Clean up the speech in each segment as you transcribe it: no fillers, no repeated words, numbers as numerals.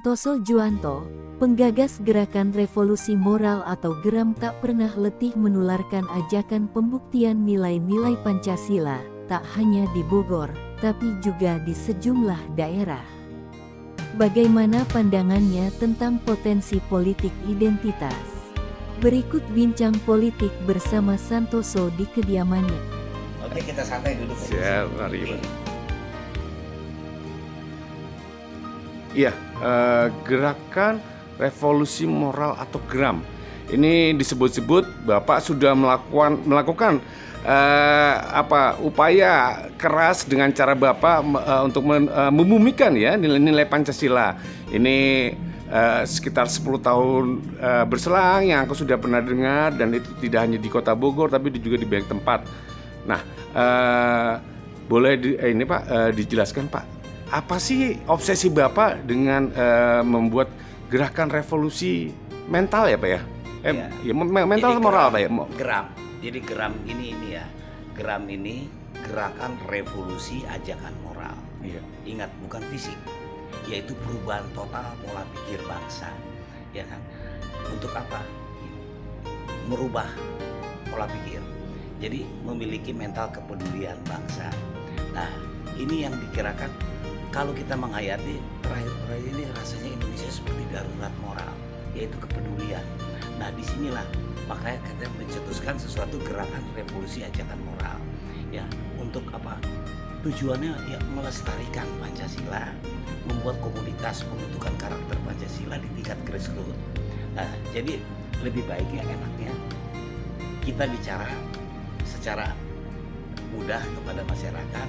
Santoso Juwanto, penggagas gerakan revolusi moral atau GERAM, tak pernah letih menularkan ajakan pembuktian nilai-nilai Pancasila, tak hanya di Bogor, tapi juga di sejumlah daerah. Bagaimana pandangannya tentang potensi politik identitas? Berikut bincang politik bersama Santoso di kediamannya. Oke, kita santai duduk. Siap, mari Pak. Iya, gerakan revolusi moral atau GERAM ini disebut-sebut Bapak sudah melakukan upaya keras dengan cara Bapak untuk membumikan ya nilai-nilai Pancasila. Ini sekitar 10 tahun berselang yang aku sudah pernah dengar, dan itu tidak hanya di Kota Bogor tapi juga di banyak tempat. Nah, boleh dijelaskan Pak, apa sih obsesi Bapak dengan membuat gerakan revolusi mental ya Pak ya? Mental atau moral Pak ya? GERAM. Jadi GERAM ini ya. GERAM ini gerakan revolusi ajakan moral. Iya. Ingat, bukan fisik, yaitu perubahan total pola pikir bangsa. Ya kan? Untuk apa? Merubah pola pikir. Jadi memiliki mental kepedulian bangsa. Nah, ini yang dikirakan kalau kita menghayati terakhir-terakhir ini rasanya Indonesia seperti darurat moral, yaitu kepedulian. Nah, disinilah makanya kita mencetuskan sesuatu gerakan revolusi ajakan moral. Ya, untuk apa? Tujuannya ya melestarikan Pancasila, membuat komunitas pembentukan karakter Pancasila di tingkat grassroots. Nah, jadi lebih baiknya enaknya kita bicara secara mudah kepada masyarakat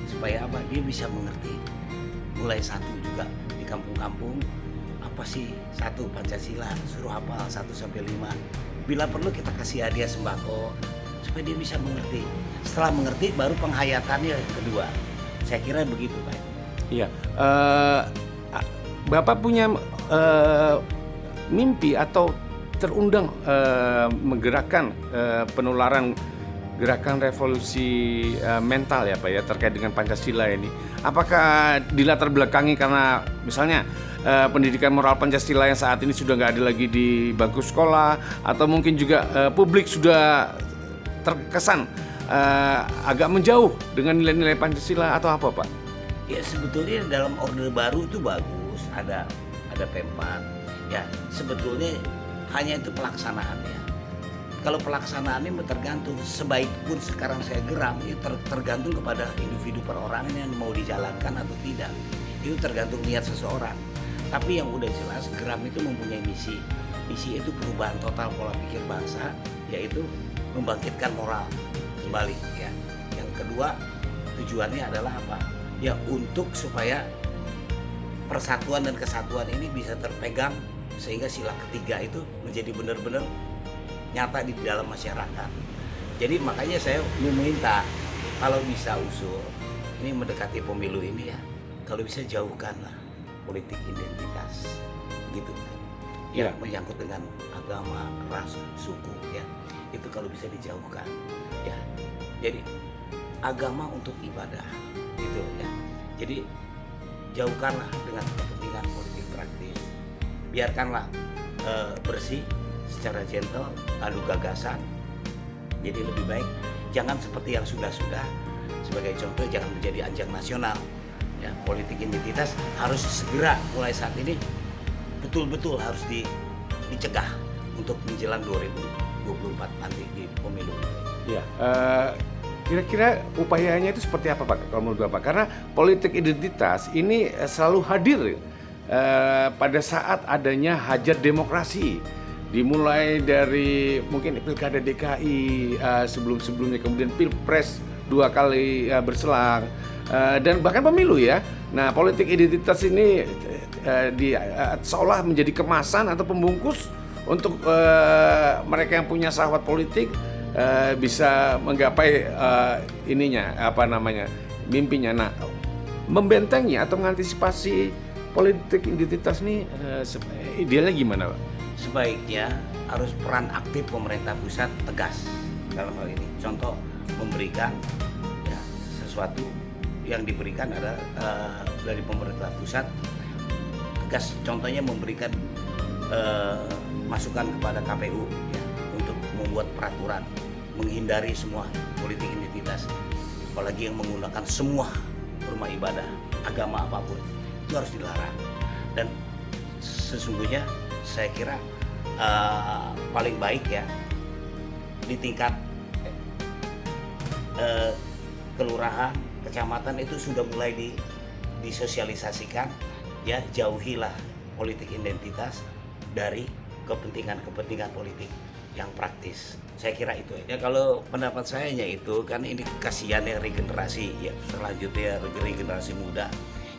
supaya apa? Dia bisa mengerti. Mulai satu juga di kampung-kampung, apa sih satu Pancasila, suruh hafal 1 sampai 5. Bila perlu kita kasih hadiah sembako supaya dia bisa mengerti. Setelah mengerti baru penghayatannya kedua. Saya kira begitu Pak. Iya. Bapak punya mimpi atau terundang menggerakkan penularan gerakan revolusi mental ya Pak ya, terkait dengan Pancasila ini. Apakah dilatar belakangi karena misalnya pendidikan moral Pancasila yang saat ini sudah nggak ada lagi di bangku sekolah, atau mungkin juga publik sudah terkesan agak menjauh dengan nilai-nilai Pancasila, atau apa Pak? Ya, sebetulnya dalam Orde Baru itu bagus, ada P4. Ya, sebetulnya hanya itu pelaksanaannya. Kalau pelaksanaannya tergantung, sebaik pun sekarang saya GERAM itu tergantung kepada individu perorangan yang mau dijalankan atau tidak. Itu tergantung niat seseorang. Tapi yang udah jelas GERAM itu mempunyai misi. Misi itu perubahan total pola pikir bangsa, yaitu membangkitkan moral kembali ya. Yang kedua, tujuannya adalah apa? Ya untuk supaya persatuan dan kesatuan ini bisa terpegang, sehingga sila ketiga itu menjadi benar-benar nyata di dalam masyarakat. Jadi makanya saya meminta kalau bisa usul ini mendekati pemilu ini ya, kalau bisa jauhkanlah politik identitas gitu ya, menyangkut dengan agama, ras, suku ya, itu kalau bisa dijauhkan ya. Jadi agama untuk ibadah gitu ya. Jadi jauhkanlah dengan kepentingan politik praktis, biarkanlah bersih secara gentle, adu gagasan. Jadi lebih baik jangan seperti yang sudah-sudah. Sebagai contoh, jangan menjadi ajang nasional ya. Politik identitas harus segera mulai saat ini betul-betul harus dicegah untuk menjelang 2024 nanti di pemilu. Ya, kira-kira upayanya itu seperti apa Pak kalau menurut Bapak? Karena politik identitas ini selalu hadir pada saat adanya hajat demokrasi. Dimulai dari mungkin Pilkada DKI sebelum-sebelumnya, kemudian Pilpres 2 kali berselang, dan bahkan pemilu ya. Nah, politik identitas ini seolah menjadi kemasan atau pembungkus untuk mereka yang punya syahwat politik bisa menggapai mimpinya. Nah, membentengi atau mengantisipasi politik identitas ini idealnya gimana Pak? Sebaiknya harus peran aktif pemerintah pusat tegas dalam hal ini. Contoh, memberikan ya, sesuatu yang diberikan adalah dari pemerintah pusat tegas, contohnya memberikan masukan kepada KPU ya, untuk membuat peraturan, menghindari semua politik identitas, apalagi yang menggunakan semua rumah ibadah agama apapun itu harus dilarang. Dan sesungguhnya saya kira paling baik ya di tingkat kelurahan, kecamatan itu sudah mulai disosialisasikan ya, jauhilah politik identitas dari kepentingan politik yang praktis. Saya kira itu ya. Kalau pendapat saya itu kan ini kasihan ya regenerasi ya, selanjutnya regenerasi muda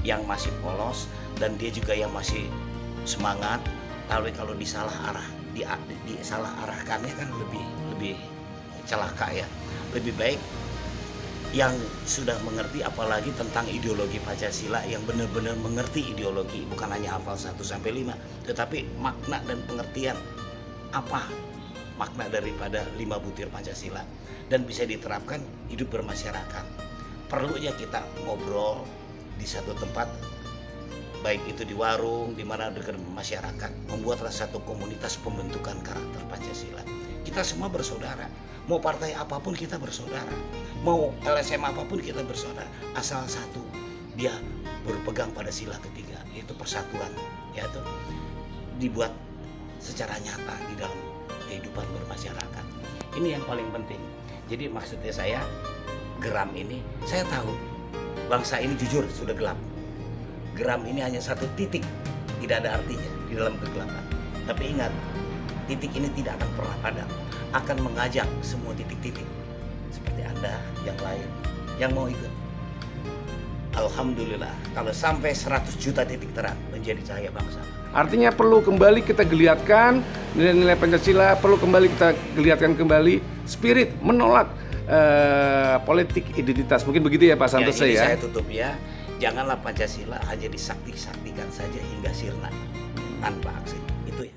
yang masih polos dan dia juga yang masih semangat. Tapi kalau disalah arah, disalah arahkannya kan lebih celaka ya. Lebih baik yang sudah mengerti apalagi tentang ideologi Pancasila, yang benar-benar mengerti ideologi, bukan hanya hafal 1-5, tetapi makna dan pengertian apa makna daripada 5 butir Pancasila dan bisa diterapkan hidup bermasyarakat. Perlunya kita ngobrol di satu tempat, baik itu di warung, di mana dekat masyarakat, membuatlah satu komunitas pembentukan karakter Pancasila. Kita semua bersaudara, mau partai apapun kita bersaudara, mau LSM apapun kita bersaudara, asal satu, dia berpegang pada sila ketiga, yaitu persatuan, yaitu dibuat secara nyata di dalam kehidupan bermasyarakat. Ini yang paling penting. Jadi maksudnya saya, geram ini, saya tahu bangsa ini jujur sudah gelap. Geram ini hanya satu titik, tidak ada artinya di dalam kegelapan. Tapi ingat, titik ini tidak akan pernah padam, akan mengajak semua titik-titik seperti Anda yang lain yang mau ikut. Alhamdulillah kalau sampai 100 juta titik terang menjadi cahaya bangsa. Artinya perlu kembali kita geliatkan nilai-nilai Pancasila, perlu kembali kita geliatkan kembali spirit menolak politik identitas. Mungkin begitu ya Pak Santoso Ini ya. saya tutup ya. Janganlah Pancasila hanya disakti-saktikan saja hingga sirna tanpa aksi. Itu ya.